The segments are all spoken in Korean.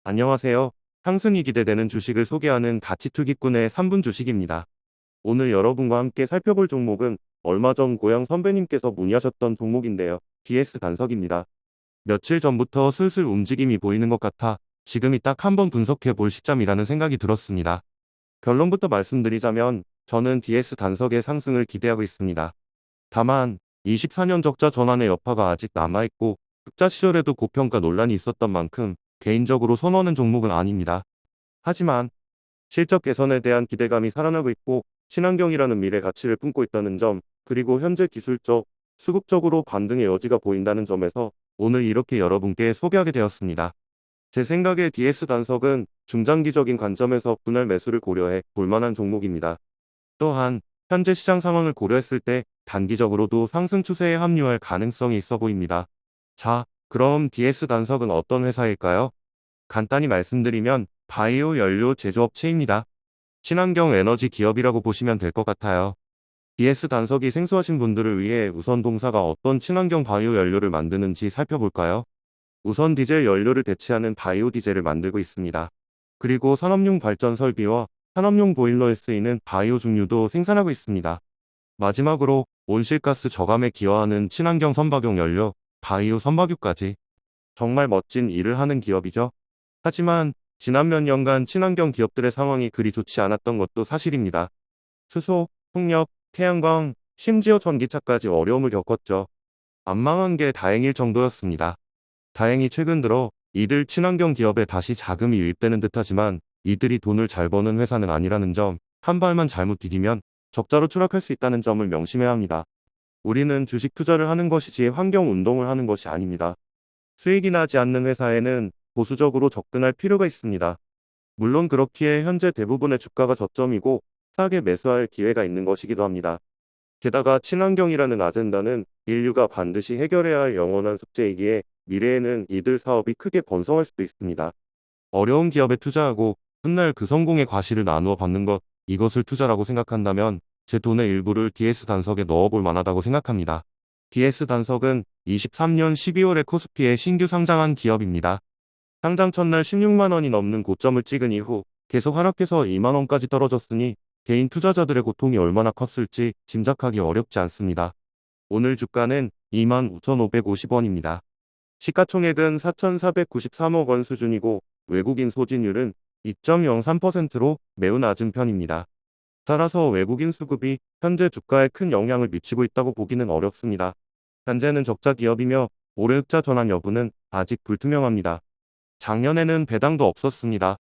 안녕하세요. 상승이 기대되는 주식을 소개하는 가치투기꾼의 3분 주식입니다. 오늘 여러분과 함께 살펴볼 종목은 얼마 전 고영 선배님께서 문의하셨던 종목인데요. DS 단석입니다. 며칠 전부터 슬슬 움직임이 보이는 것 같아 지금이 딱 한번 분석해 볼 시점이라는 생각이 들었습니다. 결론부터 말씀드리자면 저는 DS 단석의 상승을 기대하고 있습니다. 다만 24년 적자 전환의 여파가 아직 남아있고 흑자 시절에도 고평가 논란이 있었던 만큼 개인적으로 선호하는 종목은 아닙니다. 하지만 실적 개선에 대한 기대감이 살아나고 있고 친환경이라는 미래 가치를 품고 있다는 점, 그리고 현재 기술적, 수급적으로 반등의 여지가 보인다는 점에서 오늘 이렇게 여러분께 소개하게 되었습니다. 제 생각에 DS 단석은 중장기적인 관점에서 분할 매수를 고려해 볼만한 종목입니다. 또한 현재 시장 상황을 고려했을 때 단기적으로도 상승 추세에 합류할 가능성이 있어 보입니다. 자, 그럼 DS 단석은 어떤 회사일까요? 간단히 말씀드리면 바이오 연료 제조업체입니다. 친환경 에너지 기업이라고 보시면 될 것 같아요. DS 단석이 생소하신 분들을 위해 우선 동사가 어떤 친환경 바이오 연료를 만드는지 살펴볼까요? 우선 디젤 연료를 대체하는 바이오 디젤을 만들고 있습니다. 그리고 산업용 발전 설비와 산업용 보일러에 쓰이는 바이오 중류도 생산하고 있습니다. 마지막으로 온실가스 저감에 기여하는 친환경 선박용 연료, 바이오 선박유까지. 정말 멋진 일을 하는 기업이죠. 하지만 지난 몇 년간 친환경 기업들의 상황이 그리 좋지 않았던 것도 사실입니다. 수소, 풍력, 태양광, 심지어 전기차까지 어려움을 겪었죠. 안 망한 게 다행일 정도였습니다. 다행히 최근 들어 이들 친환경 기업에 다시 자금이 유입되는 듯하지만 이들이 돈을 잘 버는 회사는 아니라는 점, 한 발만 잘못 디디면 적자로 추락할 수 있다는 점을 명심해야 합니다. 우리는 주식 투자를 하는 것이지 환경 운동을 하는 것이 아닙니다. 수익이 나지 않는 회사에는 보수적으로 접근할 필요가 있습니다. 물론 그렇기에 현재 대부분의 주가가 저점이고 싸게 매수할 기회가 있는 것이기도 합니다. 게다가 친환경이라는 아젠다는 인류가 반드시 해결해야 할 영원한 숙제이기에 미래에는 이들 사업이 크게 번성할 수도 있습니다. 어려운 기업에 투자하고 훗날 그 성공의 과실을 나누어 받는 것, 이것을 투자라고 생각한다면 제 돈의 일부를 DS 단석에 넣어볼 만하다고 생각합니다. DS 단석은 23년 12월에 코스피에 신규 상장한 기업입니다. 상장 첫날 16만 원이 넘는 고점을 찍은 이후 계속 하락해서 2만 원까지 떨어졌으니 개인 투자자들의 고통이 얼마나 컸을지 짐작하기 어렵지 않습니다. 오늘 주가는 25,550원입니다. 시가총액은 4,493억 원 수준이고 외국인 소진율은 2.03%로 매우 낮은 편입니다. 따라서 외국인 수급이 현재 주가에 큰 영향을 미치고 있다고 보기는 어렵습니다. 현재는 적자 기업이며 올해 흑자 전환 여부는 아직 불투명합니다. 작년에는 배당도 없었습니다.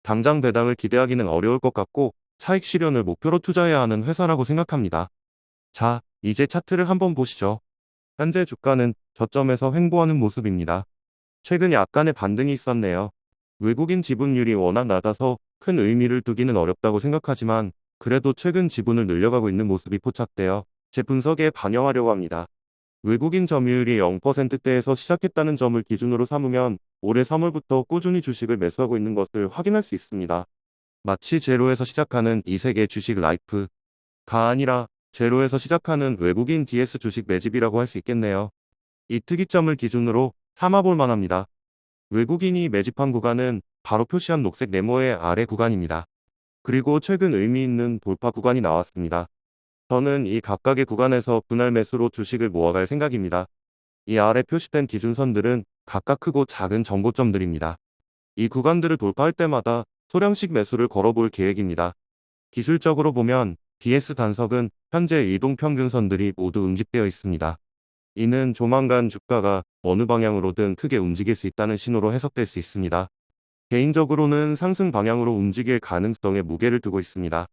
당장 배당을 기대하기는 어려울 것 같고 차익 실현을 목표로 투자해야 하는 회사라고 생각합니다. 자, 이제 차트를 한번 보시죠. 현재 주가는 저점에서 횡보하는 모습입니다. 최근 약간의 반등이 있었네요. 외국인 지분율이 워낙 낮아서 큰 의미를 두기는 어렵다고 생각하지만 그래도 최근 지분을 늘려가고 있는 모습이 포착되어 제 분석에 반영하려고 합니다. 외국인 점유율이 0%대에서 시작했다는 점을 기준으로 삼으면 올해 3월부터 꾸준히 주식을 매수하고 있는 것을 확인할 수 있습니다. 마치 제로에서 시작하는 이 세계 주식 라이프가 아니라 제로에서 시작하는 외국인 DS 주식 매집이라고 할 수 있겠네요. 이 특이점을 기준으로 삼아볼 만합니다. 외국인이 매집한 구간은 바로 표시한 녹색 네모의 아래 구간입니다. 그리고 최근 의미 있는 돌파 구간이 나왔습니다. 저는 이 각각의 구간에서 분할 매수로 주식을 모아갈 생각입니다. 이 아래 표시된 기준선들은 각각 크고 작은 정고점들입니다. 이 구간들을 돌파할 때마다 소량씩 매수를 걸어볼 계획입니다. 기술적으로 보면 DS 단석은 현재 이동평균선들이 모두 응집되어 있습니다. 이는 조만간 주가가 어느 방향으로든 크게 움직일 수 있다는 신호로 해석될 수 있습니다. 개인적으로는 상승 방향으로 움직일 가능성에 무게를 두고 있습니다.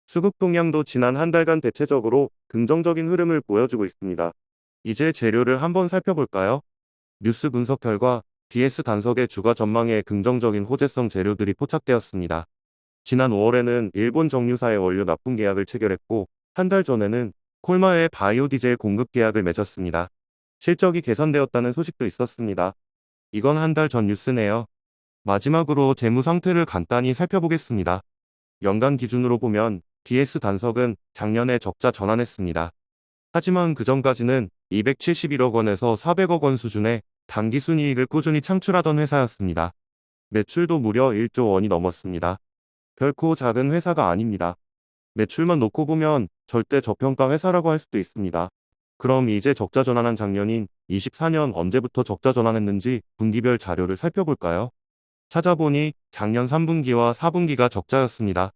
수급 동향도 지난 한 달간 대체적으로 긍정적인 흐름을 보여주고 있습니다. 이제 재료를 한번 살펴볼까요? 뉴스 분석 결과 DS 단석의 주가 전망에 긍정적인 호재성 재료들이 포착되었습니다. 지난 5월에는 일본 정유사의 원료 납품 계약을 체결했고 한 달 전에는 콜마의 바이오 디젤 공급 계약을 맺었습니다. 실적이 개선되었다는 소식도 있었습니다. 이건 한 달 전 뉴스네요. 마지막으로 재무 상태를 간단히 살펴보겠습니다. 연간 기준으로 보면 DS 단석은 작년에 적자 전환했습니다. 하지만 그 전까지는 271억 원에서 400억 원 수준의 단기 순이익을 꾸준히 창출하던 회사였습니다. 매출도 무려 1조 원이 넘었습니다. 결코 작은 회사가 아닙니다. 매출만 놓고 보면 절대 저평가 회사라고 할 수도 있습니다. 그럼 이제 적자 전환한 작년인 24년 언제부터 적자 전환했는지 분기별 자료를 살펴볼까요? 찾아보니 작년 3분기와 4분기가 적자였습니다.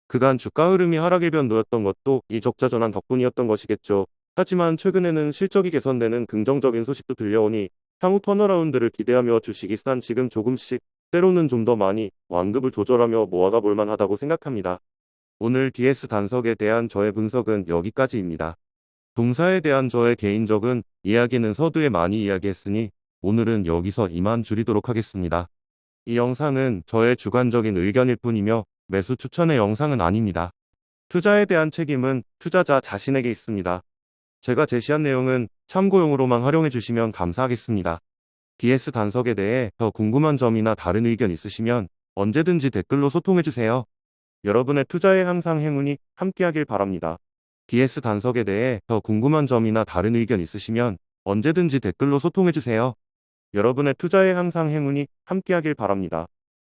그간 주가 흐름이 하락의 변도였던 것도 이 적자 전환 덕분이었던 것이겠죠. 하지만 최근에는 실적이 개선되는 긍정적인 소식도 들려오니 향후 턴어라운드를 기대하며 주식이 싼 지금 조금씩, 때로는 좀 더 많이 완급을 조절하며 모아가 볼만하다고 생각합니다. 오늘 DS 단석에 대한 저의 분석은 여기까지입니다. 동사에 대한 저의 개인적인 이야기는 서두에 많이 이야기했으니 오늘은 여기서 이만 줄이도록 하겠습니다. 이 영상은 저의 주관적인 의견일 뿐이며 매수 추천의 영상은 아닙니다. 투자에 대한 책임은 투자자 자신에게 있습니다. 제가 제시한 내용은 참고용으로만 활용해 주시면 감사하겠습니다. DS 단석에 대해 더 궁금한 점이나 다른 의견 있으시면 언제든지 댓글로 소통해 주세요. 여러분의 투자에 항상 행운이 함께하길 바랍니다. DS 단석에 대해 더 궁금한 점이나 다른 의견 있으시면 언제든지 댓글로 소통해 주세요. 여러분의 투자에 항상 행운이 함께하길 바랍니다.